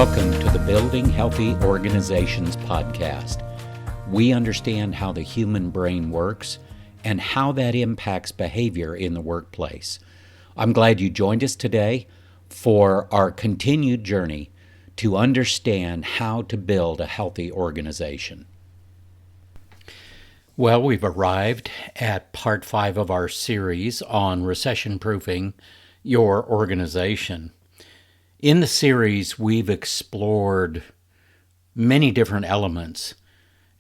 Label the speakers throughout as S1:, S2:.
S1: Welcome to the Building Healthy Organizations podcast. We understand how the human brain works and how that impacts behavior in the workplace. I'm glad you joined us today for our continued journey to understand how to build a healthy organization. Well, we've arrived at part 5 of our series on recession-proofing your organization. In the series, we've explored many different elements,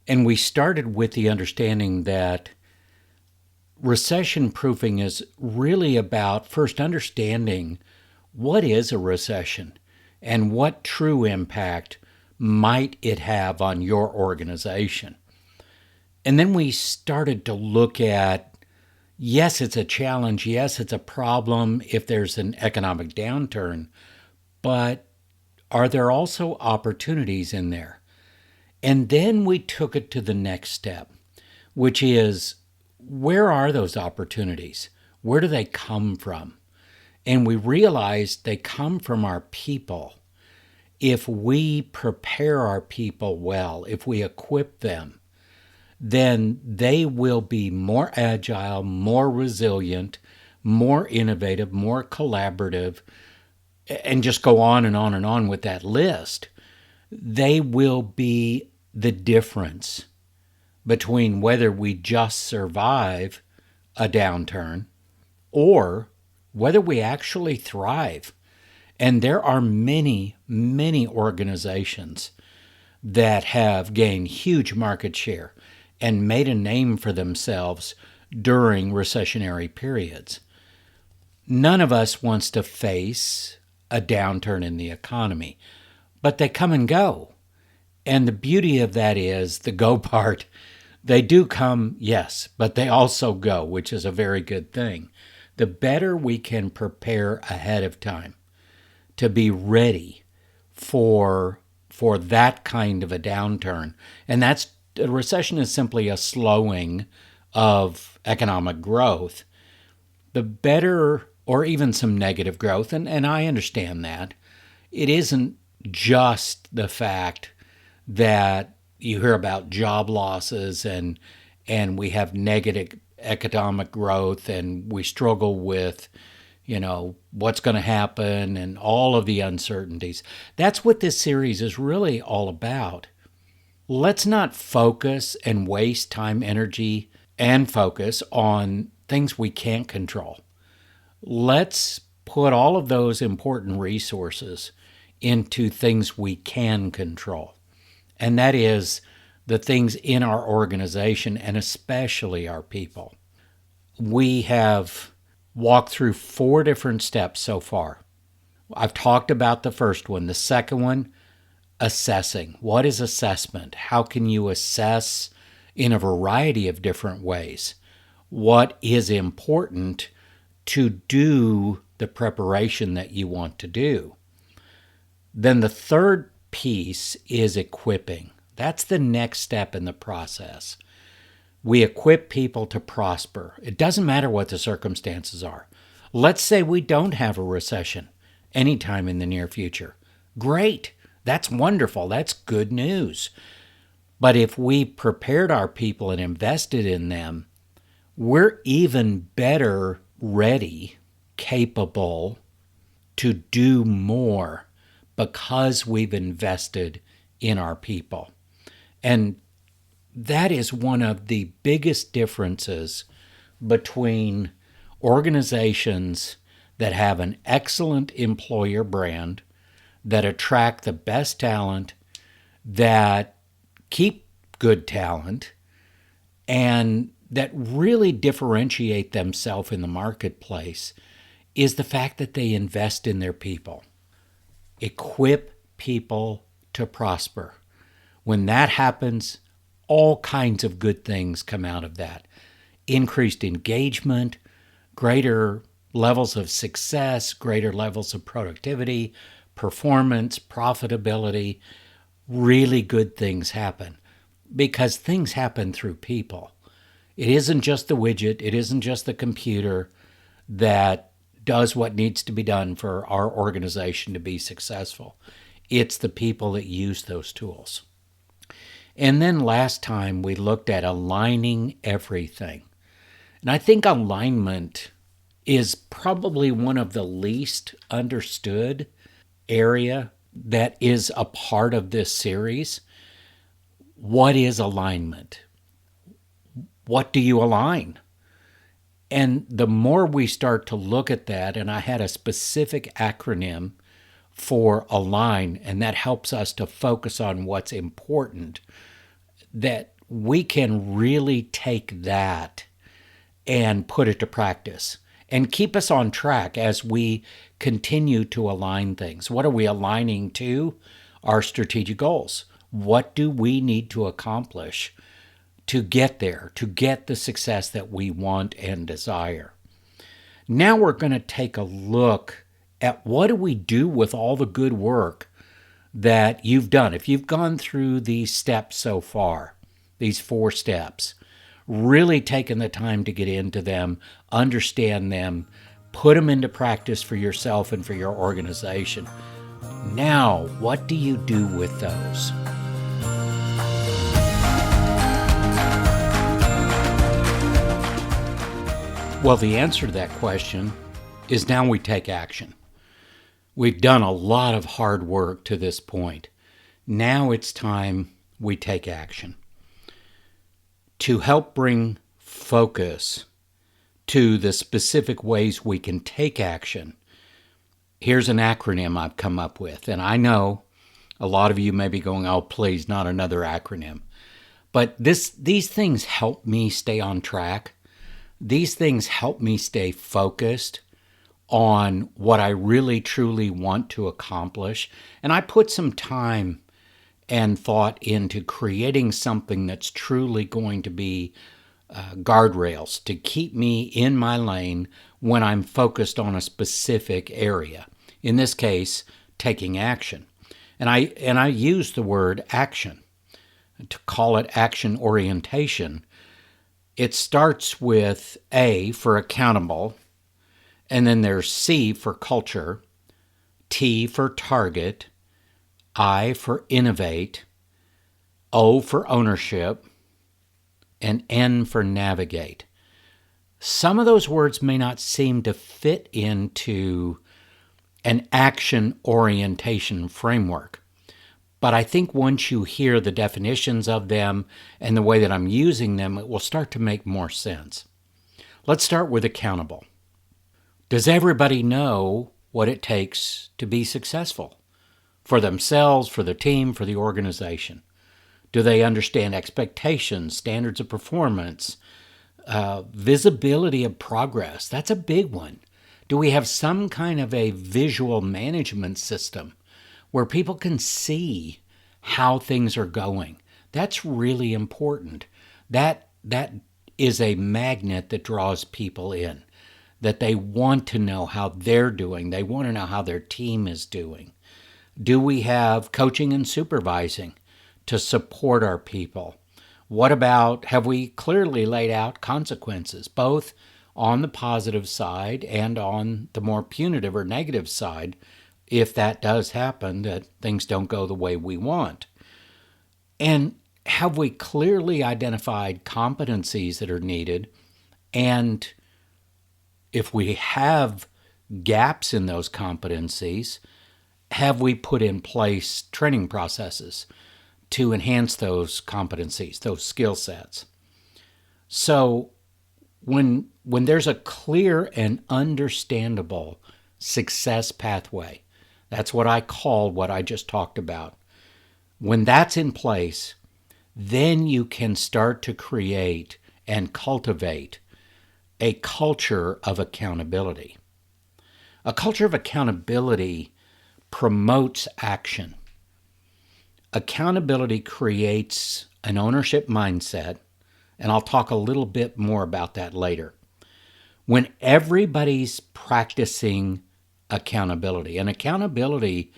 S1: and we started with the understanding that recession-proofing is really about first understanding what is a recession and what true impact might it have on your organization. And then we started to look at, yes, it's a challenge, yes, it's a problem if there's an economic downturn, but are there also opportunities in there? And then we took it to the next step, which is, where are those opportunities? Where do they come from? And we realized they come from our people. If we prepare our people well, if we equip them, then they will be more agile, more resilient, more innovative, more collaborative, and just go on and on and on with that list. They will be the difference between whether we just survive a downturn or whether we actually thrive. And there are many, many organizations that have gained huge market share and made a name for themselves during recessionary periods. None of us wants to face a downturn in the economy, but they come and go. And the beauty of that is the go part. They do come, yes, but they also go, which is a very good thing. The better we can prepare ahead of time to be ready for that kind of a downturn. And a recession is simply a slowing of economic growth. The better, or even some negative growth, and I understand that. It isn't just the fact that you hear about job losses and we have negative economic growth and we struggle with, what's going to happen and all of the uncertainties. That's what this series is really all about. Let's not focus and waste time, energy, and focus on things we can't control. Let's put all of those important resources into things we can control. And that is the things in our organization and especially our people. We have walked through 4 different steps so far. I've talked about the first one. The second one, assessing. What is assessment? How can you assess in a variety of different ways what is important to do the preparation that you want to do? Then the third piece is equipping. That's the next step in the process. We equip people to prosper. It doesn't matter what the circumstances are. Let's say we don't have a recession anytime in the near future. Great. That's wonderful. That's good news. But if we prepared our people and invested in them, we're even better ready, capable to do more because we've invested in our people. And that is one of the biggest differences between organizations that have an excellent employer brand, that attract the best talent, that keep good talent, and that really differentiate themselves in the marketplace, is the fact that they invest in their people. Equip people to prosper. When that happens, all kinds of good things come out of that. Increased engagement, greater levels of success, greater levels of productivity, performance, profitability. Really good things happen because things happen through people. It isn't just the widget. It isn't just the computer that does what needs to be done for our organization to be successful. It's the people that use those tools. And then last time we looked at aligning everything. And I think alignment is probably one of the least understood area that is a part of this series. What is alignment? What do you align? And the more we start to look at that, and I had a specific acronym for align, and that helps us to focus on what's important, that we can really take that and put it to practice and keep us on track as we continue to align things. What are we aligning to? Our strategic goals. What do we need to accomplish to get there, to get the success that we want and desire? Now we're going to take a look at what do we do with all the good work that you've done. If you've gone through these steps so far, these 4 steps, really taken the time to get into them, understand them, put them into practice for yourself and for your organization. Now, what do you do with those? Well, the answer to that question is now we take action. We've done a lot of hard work to this point. Now it's time we take action. To help bring focus to the specific ways we can take action, here's an acronym I've come up with. And I know a lot of you may be going, oh, please, not another acronym. But these things help me stay on track. These things help me stay focused on what I really truly want to accomplish. And I put some time and thought into creating something that's truly going to be guardrails to keep me in my lane when I'm focused on a specific area. In this case, taking action. And I use the word action to call it action orientation. It starts with A for accountable, and then there's C for culture, T for target, I for innovate, O for ownership, and N for navigate. Some of those words may not seem to fit into an action orientation framework, but I think once you hear the definitions of them and the way that I'm using them, it will start to make more sense. Let's start with accountable. Does everybody know what it takes to be successful? For themselves, for the team, for the organization? Do they understand expectations, standards of performance, visibility of progress? That's a big one. Do we have some kind of a visual management system where people can see how things are going? That's really important. That is a magnet that draws people in, that they want to know how they're doing. They want to know how their team is doing. Do we have coaching and supervising to support our people? What about, have we clearly laid out consequences, both on the positive side and on the more punitive or negative side, if that does happen, that things don't go the way we want? And have we clearly identified competencies that are needed? And if we have gaps in those competencies, have we put in place training processes to enhance those competencies, those skill sets? So when there's a clear and understandable success pathway, that's what I call what I just talked about. When that's in place, then you can start to create and cultivate a culture of accountability. A culture of accountability promotes action. Accountability creates an ownership mindset, and I'll talk a little bit more about that later. When everybody's practicing accountability, and accountability,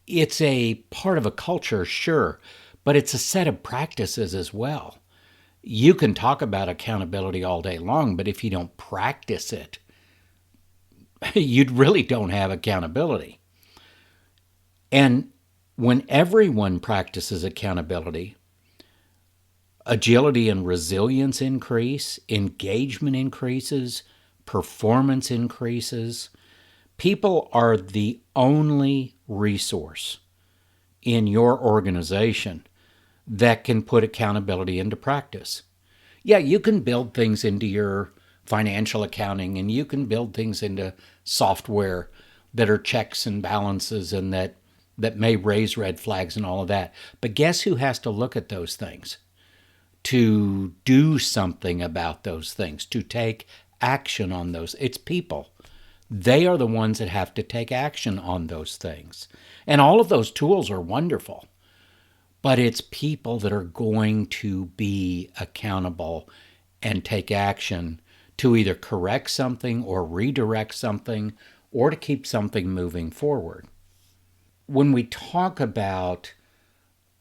S1: it's a part of a culture, sure, but it's a set of practices as well. You can talk about accountability all day long, but if you don't practice it, you really don't have accountability. And when everyone practices accountability, agility and resilience increase, engagement increases, performance increases. People are the only resource in your organization that can put accountability into practice. Yeah, you can build things into your financial accounting and you can build things into software that are checks and balances and that may raise red flags and all of that. But guess who has to look at those things? To do something about those things, to take action on those. It's people. They are the ones that have to take action on those things. And all of those tools are wonderful, but it's people that are going to be accountable and take action to either correct something or redirect something or to keep something moving forward. When we talk about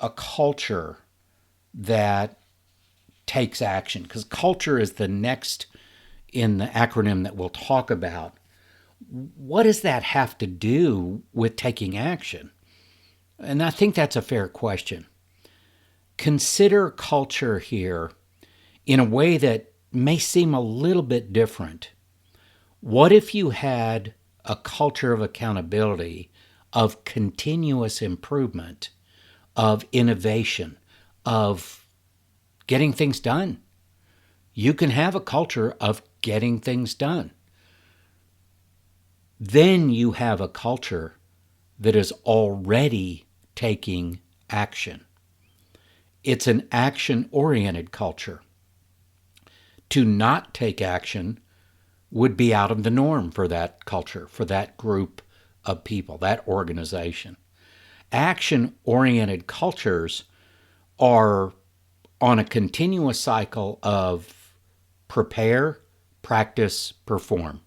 S1: a culture that takes action, because culture is the next in the acronym that we'll talk about, what does that have to do with taking action? And I think that's a fair question. Consider culture here in a way that may seem a little bit different. What if you had a culture of accountability, of continuous improvement, of innovation, of getting things done? You can have a culture of getting things done. Then you have a culture that is already taking action. It's an action-oriented culture. To not take action would be out of the norm for that culture, for that group of people, that organization. Action-oriented cultures are on a continuous cycle of prepare, practice, perform.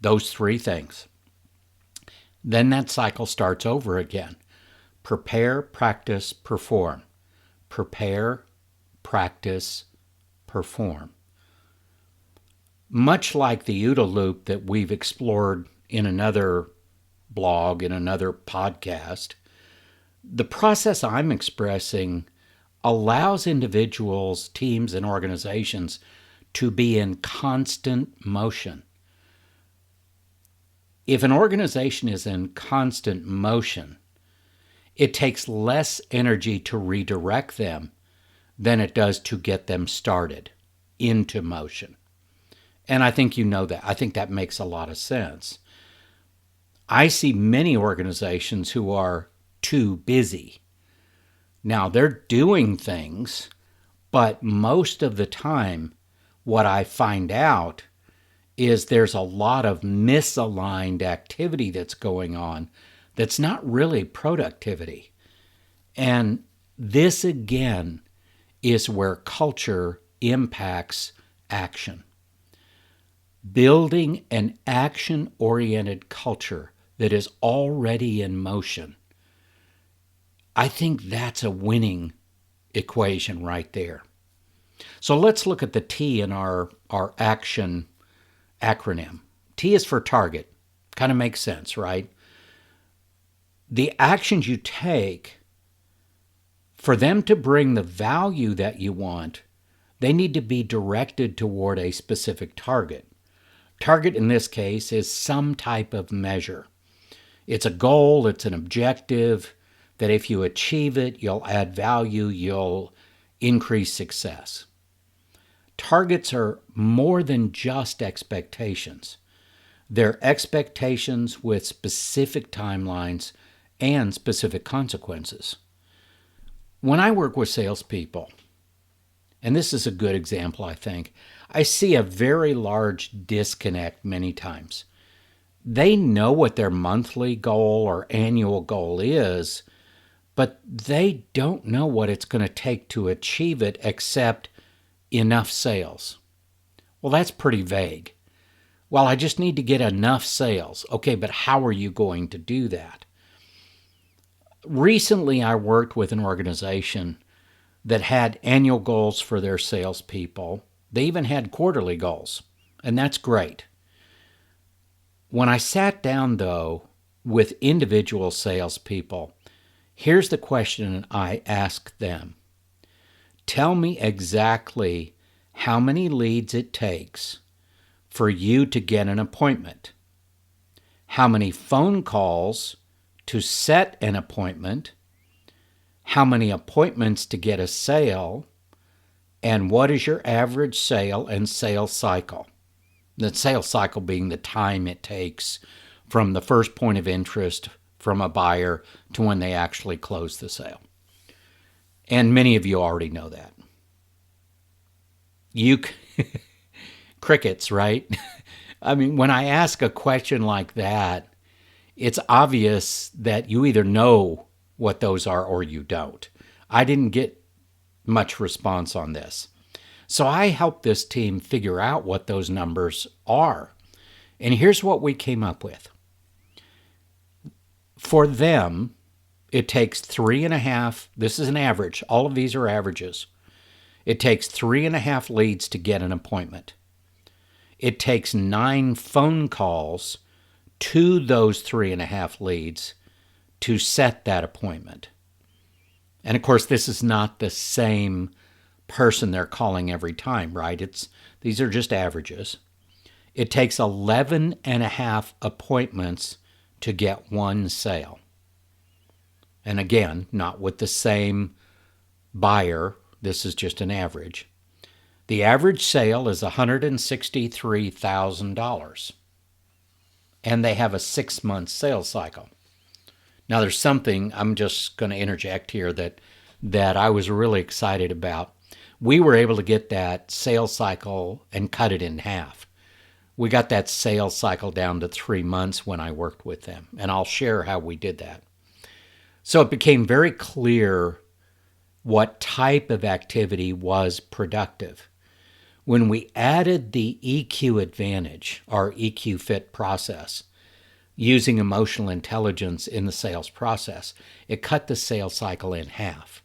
S1: Those three things. Then that cycle starts over again. Prepare, practice, perform. Prepare, practice, perform. Much like the OODA loop that we've explored in another blog, in another podcast, the process I'm expressing allows individuals, teams, and organizations to be in constant motion. If an organization is in constant motion, it takes less energy to redirect them than it does to get them started into motion. And I think you know that. I think that makes a lot of sense. I see many organizations who are too busy. Now, they're doing things, but most of the time, what I find out is there's a lot of misaligned activity that's going on that's not really productivity. And this, again, is where culture impacts action. Building an action-oriented culture that is already in motion, I think that's a winning equation right there. So let's look at the T in our action acronym. T is for target. Kind of makes sense, right? The actions you take, for them to bring the value that you want, they need to be directed toward a specific target. Target in this case is some type of measure. It's a goal, it's an objective that if you achieve it, you'll add value, you'll increase success. Targets are more than just expectations. They're expectations with specific timelines and specific consequences. When I work with salespeople, and this is a good example, I think, I see a very large disconnect many times. They know what their monthly goal or annual goal is, but they don't know what it's going to take to achieve it except enough sales. Well, that's pretty vague. Well, I just need to get enough sales. Okay, but how are you going to do that? Recently, I worked with an organization that had annual goals for their salespeople. They even had quarterly goals, and that's great. When I sat down, though, with individual salespeople, here's the question I ask them. Tell me exactly how many leads it takes for you to get an appointment, how many phone calls to set an appointment, how many appointments to get a sale, and what is your average sale and sales cycle? The sales cycle being the time it takes from the first point of interest from a buyer to when they actually close the sale. And many of you already know that. You crickets, right? I mean, when I ask a question like that, it's obvious that you either know what those are or you don't. I didn't get much response on this. So I helped this team figure out what those numbers are. And here's what we came up with. For them, it takes 3.5, this is an average, all of these are averages. It takes 3.5 leads to get an appointment. It takes 9 phone calls to those 3.5 leads to set that appointment. And of course, this is not the same person they're calling every time, right? These are just averages. It takes 11.5 appointments to get one sale. And again, not with the same buyer. This is just an average. The average sale is $163,000. And they have a 6-month sales cycle. Now, there's something I'm just going to interject here that I was really excited about. We were able to get that sales cycle and cut it in half. We got that sales cycle down to 3 months when I worked with them, and I'll share how we did that. So it became very clear what type of activity was productive. When we added the EQ advantage, our EQ fit process, using emotional intelligence in the sales process, it cut the sales cycle in half.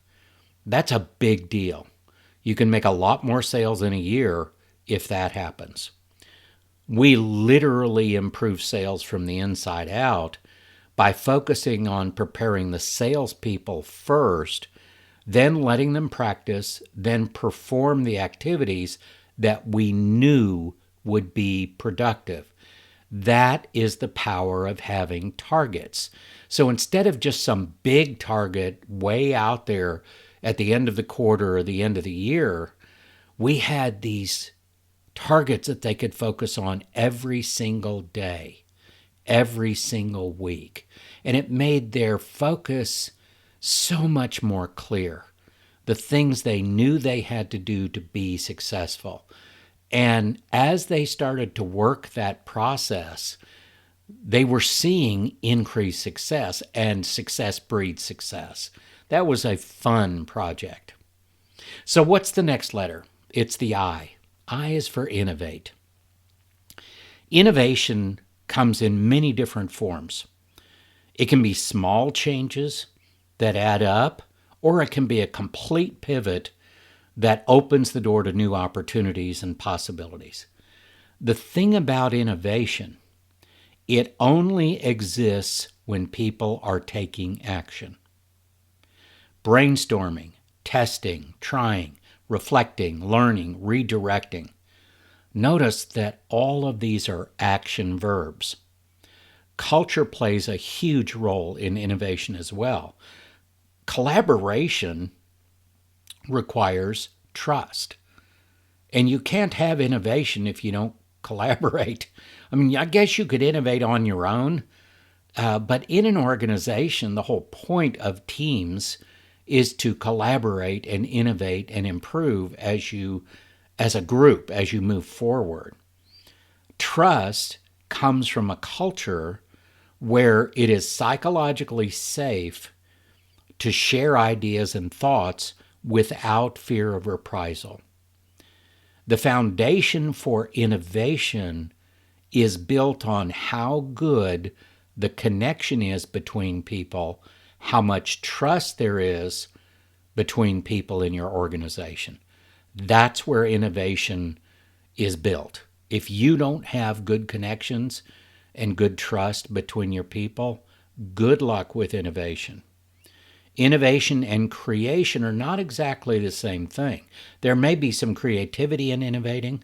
S1: That's a big deal. You can make a lot more sales in a year if that happens. We literally improve sales from the inside out by focusing on preparing the salespeople first, then letting them practice, then perform the activities that we knew would be productive. That is the power of having targets. So instead of just some big target way out there at the end of the quarter or the end of the year, we had these targets that they could focus on every single day, every single week. And it made their focus so much more clear. The things they knew they had to do to be successful. And as they started to work that process, they were seeing increased success, and success breeds success. That was a fun project. So what's the next letter? It's the I. I is for innovate. Innovation comes in many different forms. It can be small changes that add up, or it can be a complete pivot that opens the door to new opportunities and possibilities. The thing about innovation, it only exists when people are taking action. Brainstorming, testing, trying, reflecting, learning, redirecting. Notice that all of these are action verbs. Culture plays a huge role in innovation as well. Collaboration requires trust. And you can't have innovation if you don't collaborate. I mean, I guess you could innovate on your own, but in an organization, the whole point of teams is to collaborate and innovate and improve as a group, as you move forward. Trust comes from a culture where it is psychologically safe to share ideas and thoughts without fear of reprisal. The foundation for innovation is built on how good the connection is between people, how much trust there is between people in your organization. That's where innovation is built. If you don't have good connections and good trust between your people, good luck with innovation. Innovation and creation are not exactly the same thing. There may be some creativity in innovating,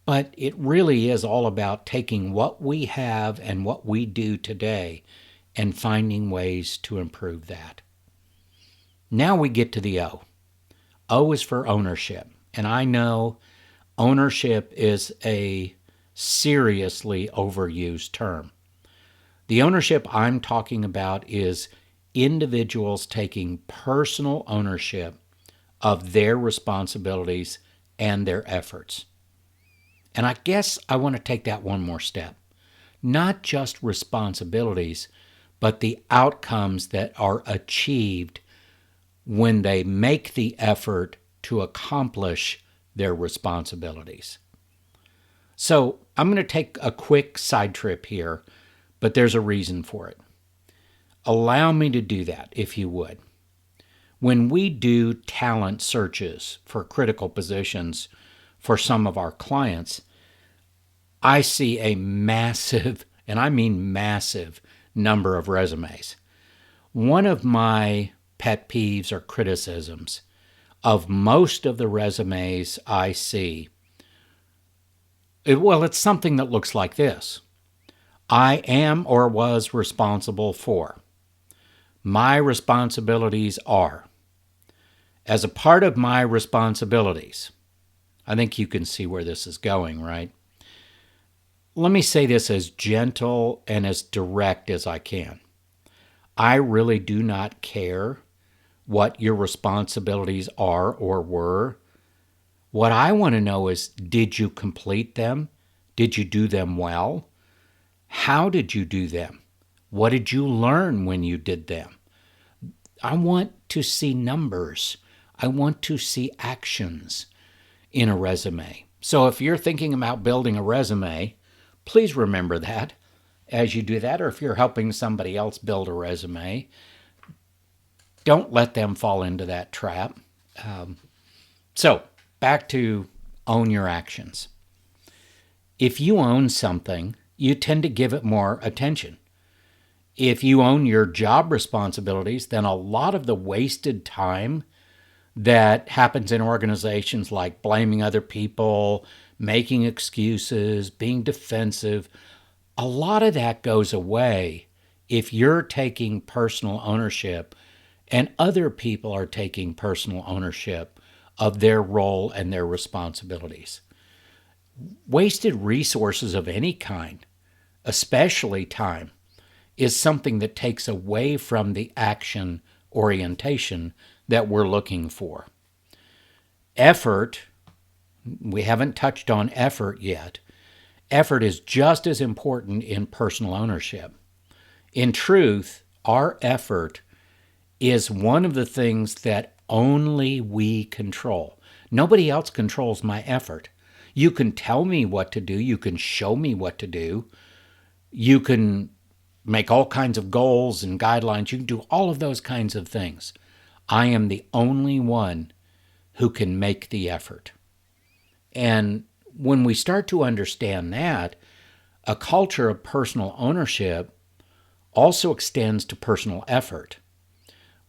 S1: but it really is all about taking what we have and what we do today and finding ways to improve that. Now we get to the O. O is for ownership. And I know ownership is a seriously overused term. The ownership I'm talking about is individuals taking personal ownership of their responsibilities and their efforts. And I guess I want to take that one more step. Not just responsibilities, but the outcomes that are achieved when they make the effort to accomplish their responsibilities. So I'm going to take a quick side trip here, but there's a reason for it. Allow me to do that, if you would. When we do talent searches for critical positions for some of our clients, I see a massive, and I mean massive, number of resumes. One of my pet peeves or criticisms of most of the resumes I see, it's something that looks like this. I am or was responsible for. My responsibilities are. As a part of my responsibilities, I think you can see where this is going, right? Let me say this as gentle and as direct as I can. I really do not care what your responsibilities are or were. What I want to know is, did you complete them? Did you do them well? How did you do them? What did you learn when you did them? I want to see numbers. I want to see actions in a resume. So if you're thinking about building a resume, please remember that as you do that, or if you're helping somebody else build a resume, don't let them fall into that trap. So back to own your actions. If you own something, you tend to give it more attention. If you own your job responsibilities, then a lot of the wasted time that happens in organizations, like blaming other people, making excuses, being defensive, a lot of that goes away if you're taking personal ownership and other people are taking personal ownership of their role and their responsibilities. Wasted resources of any kind, especially time, is something that takes away from the action orientation that we're looking for. Effort, we haven't touched on effort yet. Effort is just as important in personal ownership. In truth, our effort is one of the things that only we control. Nobody else controls my effort. You can tell me what to do. You can show me what to do. You can make all kinds of goals and guidelines. You can do all of those kinds of things. I am the only one who can make the effort. And when we start to understand that, a culture of personal ownership also extends to personal effort.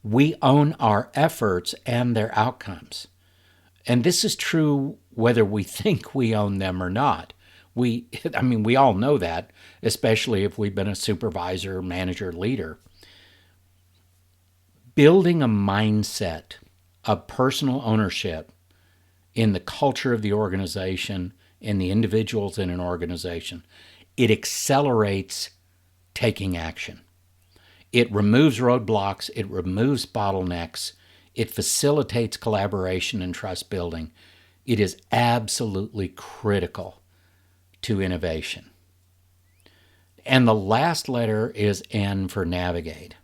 S1: We own our efforts and their outcomes. And this is true whether we think we own them or not. We all know that, especially if we've been a supervisor, manager, leader. Building a mindset of personal ownership in the culture of the organization, in the individuals in an organization, it accelerates taking action. It removes roadblocks, it removes bottlenecks, it facilitates collaboration and trust building. It is absolutely critical to innovation. And the last letter is N for navigate.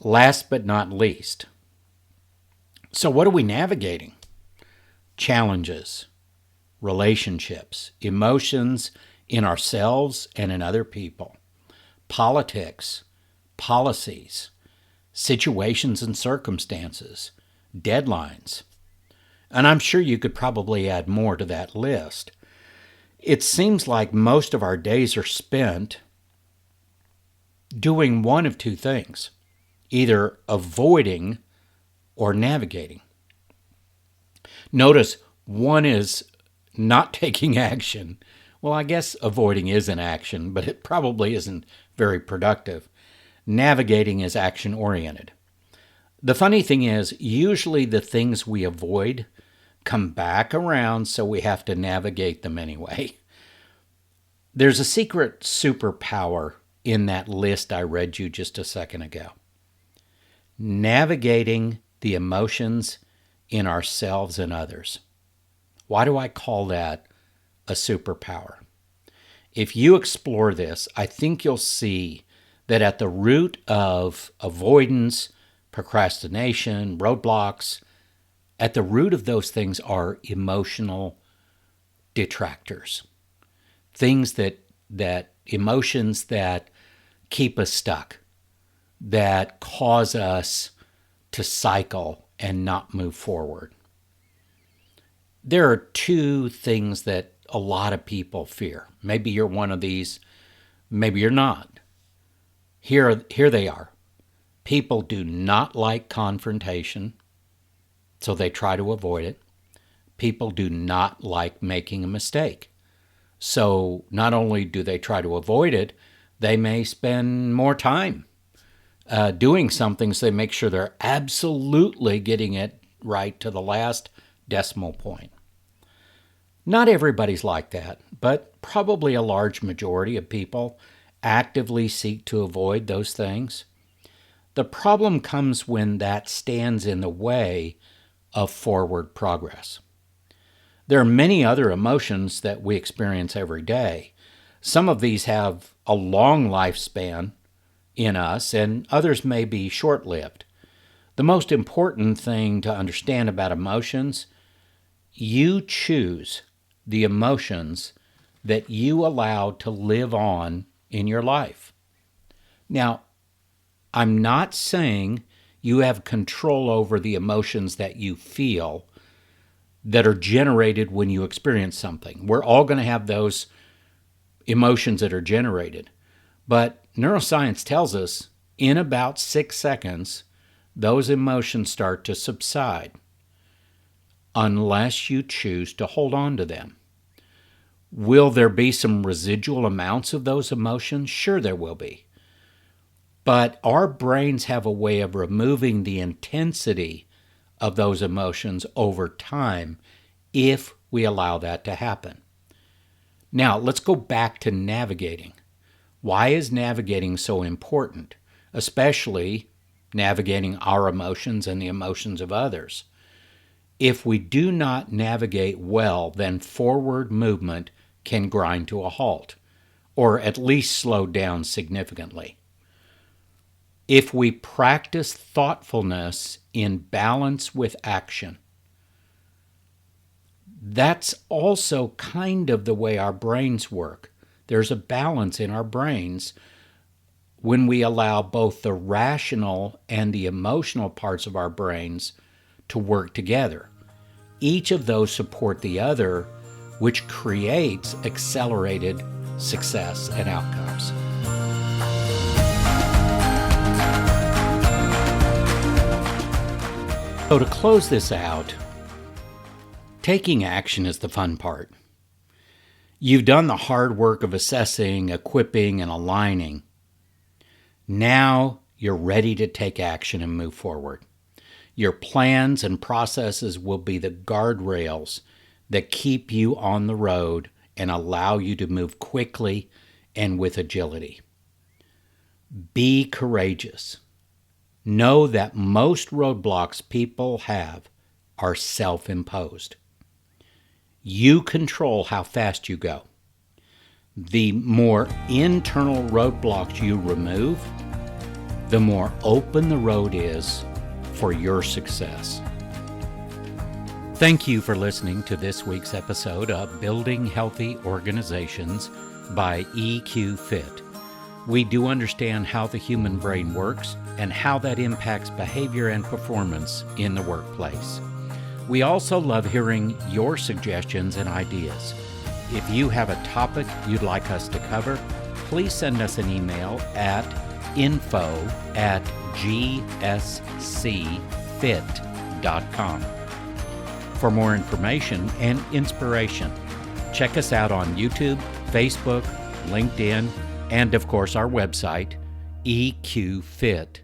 S1: Last but not least. So what are we navigating? Challenges, relationships, emotions in ourselves and in other people, politics, policies, situations and circumstances, deadlines. And I'm sure you could probably add more to that list. It seems like most of our days are spent doing one of two things, either avoiding or navigating. Notice one is not taking action. Well, I guess avoiding is an action, but it probably isn't very productive. Navigating is action-oriented. The funny thing is, usually the things we avoid come back around, so we have to navigate them anyway. There's a secret superpower in that list I read you just a second ago. Navigating the emotions in ourselves and others. Why do I call that a superpower? If you explore this, I think you'll see that at the root of avoidance, procrastination, roadblocks, at the root of those things are emotional detractors. Things that emotions that keep us stuck, that cause us to cycle and not move forward. There are two things that a lot of people fear. Maybe you're one of these, maybe you're not. Here they are. People do not like confrontation, so they try to avoid it. People do not like making a mistake. So not only do they try to avoid it, they may spend more time doing something so they make sure they're absolutely getting it right to the last decimal point. Not everybody's like that, but probably a large majority of people actively seek to avoid those things. The problem comes when that stands in the way of forward progress. There are many other emotions that we experience every day. Some of these have a long lifespan in us, and others may be short-lived. The most important thing to understand about emotions, you choose the emotions that you allow to live on in your life. Now, I'm not saying you have control over the emotions that you feel that are generated when you experience something. We're all going to have those emotions that are generated. But neuroscience tells us in about 6 seconds, those emotions start to subside unless you choose to hold on to them. Will there be some residual amounts of those emotions? Sure, there will be. But our brains have a way of removing the intensity of those emotions over time if we allow that to happen. Now, let's go back to navigating. Why is navigating so important, especially navigating our emotions and the emotions of others? If we do not navigate well, then forward movement can grind to a halt, or at least slow down significantly. If we practice thoughtfulness in balance with action, that's also kind of the way our brains work. There's a balance in our brains when we allow both the rational and the emotional parts of our brains to work together. Each of those support the other, which creates accelerated success and outcomes. So to close this out, taking action is the fun part. You've done the hard work of assessing, equipping, and aligning. Now you're ready to take action and move forward. Your plans and processes will be the guardrails that keep you on the road and allow you to move quickly and with agility. Be courageous. Know that most roadblocks people have are self-imposed. You control how fast you go. The more internal roadblocks you remove, the more open the road is for your success. Thank you for listening to this week's episode of Building Healthy Organizations by EQ Fit. We do understand how the human brain works and how that impacts behavior and performance in the workplace. We also love hearing your suggestions and ideas. If you have a topic you'd like us to cover, please send us an email at info@gscfit.com. For more information and inspiration, check us out on YouTube, Facebook, LinkedIn, and of course our website, eqfit.org.